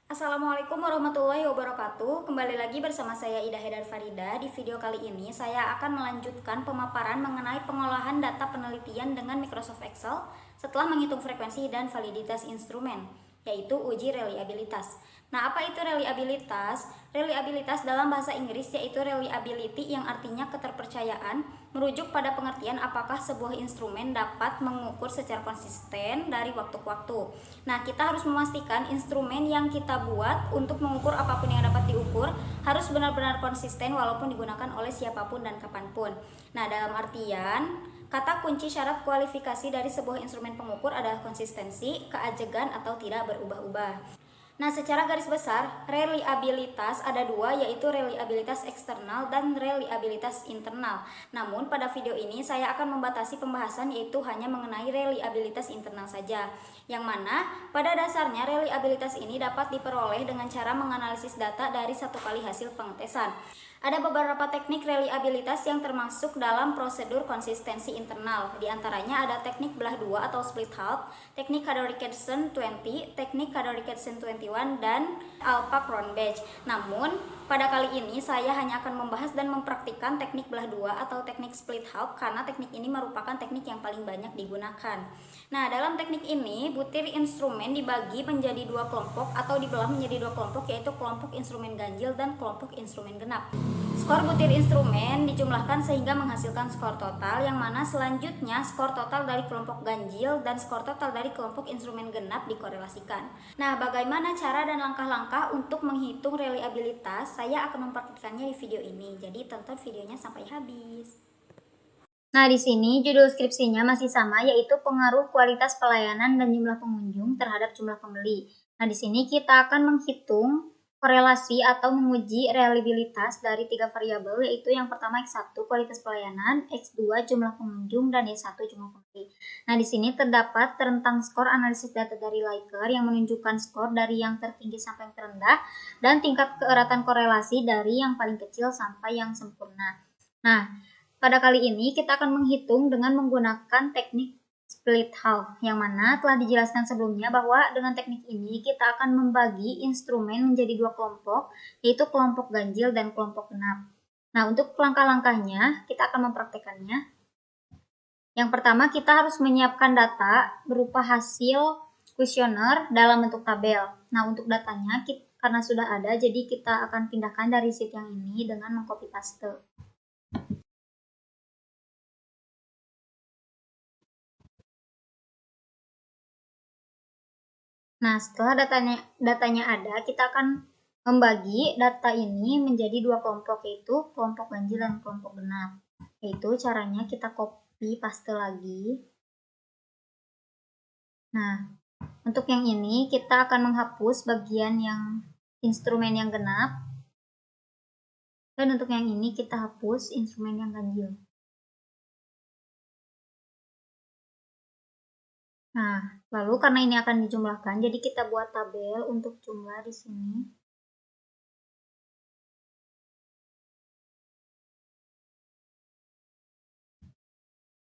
Assalamualaikum warahmatullahi wabarakatuh. Kembali lagi bersama saya Ida Hedar Farida. Di video kali ini saya akan melanjutkan pemaparan mengenai pengolahan data penelitian dengan Microsoft Excel setelah menghitung frekuensi dan validitas instrumen, yaitu uji reliabilitas. Nah, apa itu reliabilitas? Reliabilitas dalam bahasa Inggris yaitu reliability, yang artinya keterpercayaan, merujuk pada pengertian apakah sebuah instrumen dapat mengukur secara konsisten dari waktu ke waktu. Nah, kita harus memastikan instrumen yang kita buat untuk mengukur apapun yang dapat diukur harus benar-benar konsisten walaupun digunakan oleh siapapun dan kapanpun. Nah, dalam artian kata kunci syarat kualifikasi dari sebuah instrumen pengukur adalah konsistensi, keajegan, atau tidak berubah-ubah. Nah, secara garis besar, reliabilitas ada dua, yaitu reliabilitas eksternal dan reliabilitas internal. Namun, pada video ini saya akan membatasi pembahasan yaitu hanya mengenai reliabilitas internal saja. Yang mana, pada dasarnya reliabilitas ini dapat diperoleh dengan cara menganalisis data dari satu kali hasil pengetesan. Ada beberapa teknik reliabilitas yang termasuk dalam prosedur konsistensi internal. Di antaranya ada teknik belah dua atau split half, teknik Kador-Rickertsen 20, teknik Kador-Rickertsen 21, dan Alpha-Cronbach. Namun, pada kali ini saya hanya akan membahas dan mempraktikkan teknik belah dua atau teknik split half karena teknik ini merupakan teknik yang paling banyak digunakan. Nah, dalam teknik ini, butir instrumen dibagi menjadi dua kelompok atau dibelah menjadi dua kelompok, yaitu kelompok instrumen ganjil dan kelompok instrumen genap. Skor butir instrumen dijumlahkan sehingga menghasilkan skor total, yang mana selanjutnya skor total dari kelompok ganjil dan skor total dari kelompok instrumen genap dikorelasikan. Nah, bagaimana cara dan langkah-langkah untuk menghitung reliabilitas? Saya akan mempraktikkannya di video ini, jadi tonton videonya sampai habis. Nah, di sini judul skripsinya masih sama, yaitu pengaruh kualitas pelayanan dan jumlah pengunjung terhadap jumlah pembeli. Nah, di sini kita akan menghitung korelasi atau menguji reliabilitas dari tiga variabel, yaitu yang pertama X1 kualitas pelayanan, X2 jumlah pengunjung, dan Y1 jumlah pembeli. Nah, di sini terdapat rentang skor analisis data dari Likert yang menunjukkan skor dari yang tertinggi sampai yang terendah dan tingkat keeratan korelasi dari yang paling kecil sampai yang sempurna. Nah, pada kali ini kita akan menghitung dengan menggunakan teknik split half, yang mana telah dijelaskan sebelumnya bahwa dengan teknik ini kita akan membagi instrumen menjadi dua kelompok, yaitu kelompok ganjil dan kelompok genap. Nah, untuk langkah-langkahnya kita akan mempraktekannya. Yang pertama, kita harus menyiapkan data berupa hasil kuesioner dalam bentuk tabel. Nah, untuk datanya karena sudah ada, jadi kita akan pindahkan dari sheet yang ini dengan mengcopy paste. Nah, setelah datanya ada, kita akan membagi data ini menjadi dua kelompok, yaitu kelompok ganjil dan kelompok genap. Yaitu caranya kita copy paste lagi. Nah, untuk yang ini kita akan menghapus bagian yang instrumen yang genap. Dan untuk yang ini kita hapus instrumen yang ganjil. Nah, lalu karena ini akan dijumlahkan, jadi kita buat tabel untuk jumlah di sini.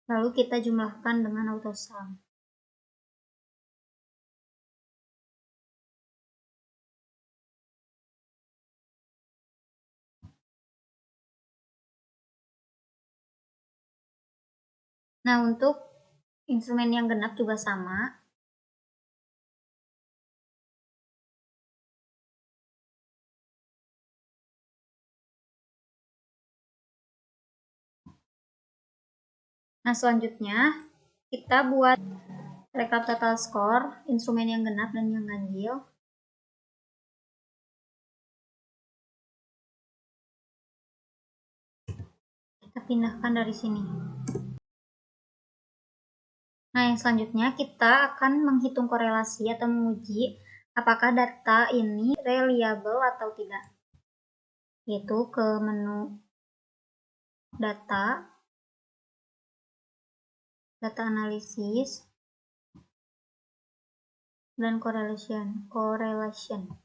Lalu kita jumlahkan dengan autosum. Nah, untuk instrumen yang genap juga sama. Nah, selanjutnya kita buat rekap total skor instrumen yang genap dan yang ganjil. Kita pindahkan dari sini. Nah, yang selanjutnya kita akan menghitung korelasi atau menguji apakah data ini reliable atau tidak. Yaitu ke menu data, data analisis, dan correlation.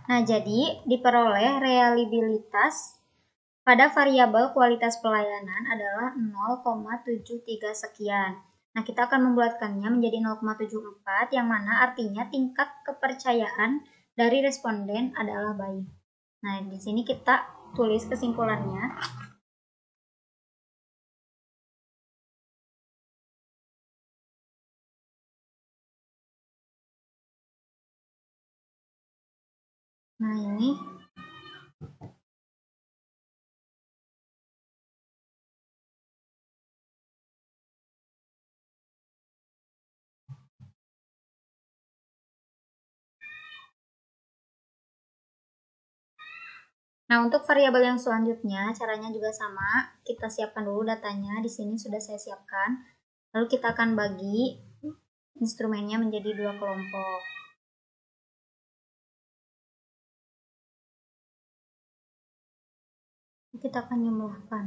Nah, jadi diperoleh reliabilitas pada variabel kualitas pelayanan adalah 0,73 sekian. Nah, kita akan membulatkannya menjadi 0,74 yang mana artinya tingkat kepercayaan dari responden adalah baik. Nah, di sini kita tulis kesimpulannya. Nah, ini Nah, untuk variabel yang selanjutnya, caranya juga sama. Kita siapkan dulu datanya. Di sini sudah saya siapkan. Lalu kita akan bagi instrumennya menjadi 2 kelompok. Kita akan jumlahkan.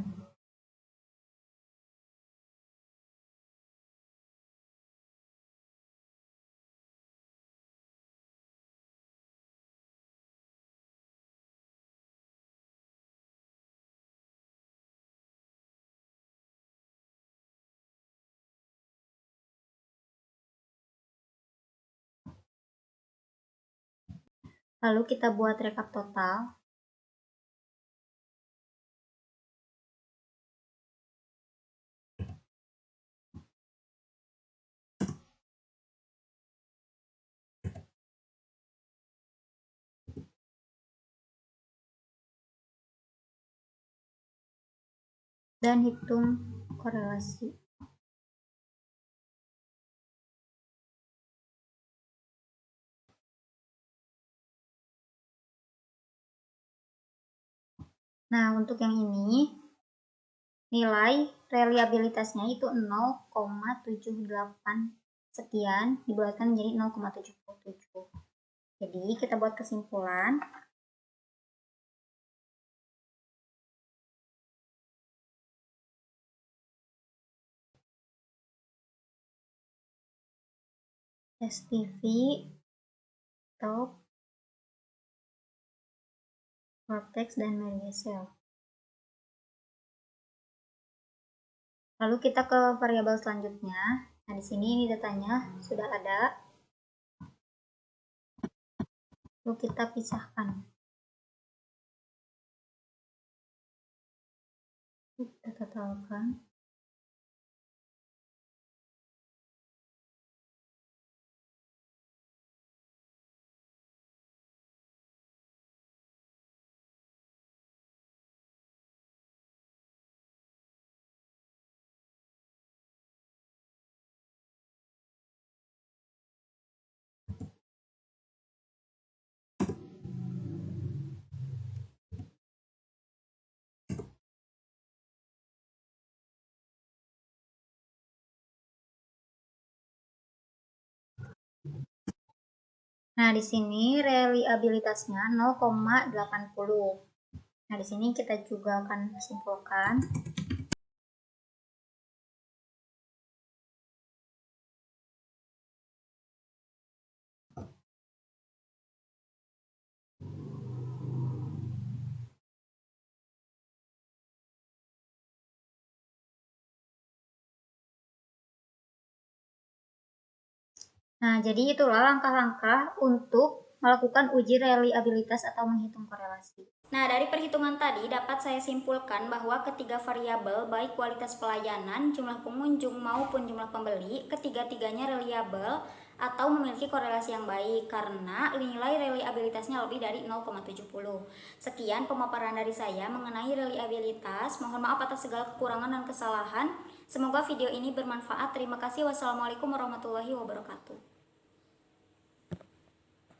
Lalu kita buat rekap total. Dan hitung korelasi. Nah, untuk yang ini, nilai reliabilitasnya itu 0,78 sekian, dibulatkan menjadi 0,77. Jadi, kita buat kesimpulan. STV, top, vortex, dan Mergesel. Lalu kita ke variabel selanjutnya. Nah, di sini ini datanya sudah ada. Lalu kita pisahkan. Kita totalkan. Nah, di sini reliabilitasnya 0,80. Nah, di sini kita juga akan simpulkan. Nah, jadi itulah langkah-langkah untuk melakukan uji reliabilitas atau menghitung korelasi. Nah, dari perhitungan tadi dapat saya simpulkan bahwa ketiga variabel baik kualitas pelayanan, jumlah pengunjung maupun jumlah pembeli, ketiga-tiganya reliabel atau memiliki korelasi yang baik karena nilai reliabilitasnya lebih dari 0,70. Sekian pemaparan dari saya mengenai reliabilitas. Mohon maaf atas segala kekurangan dan kesalahan. Semoga video ini bermanfaat. Terima kasih. Wassalamualaikum warahmatullahi wabarakatuh.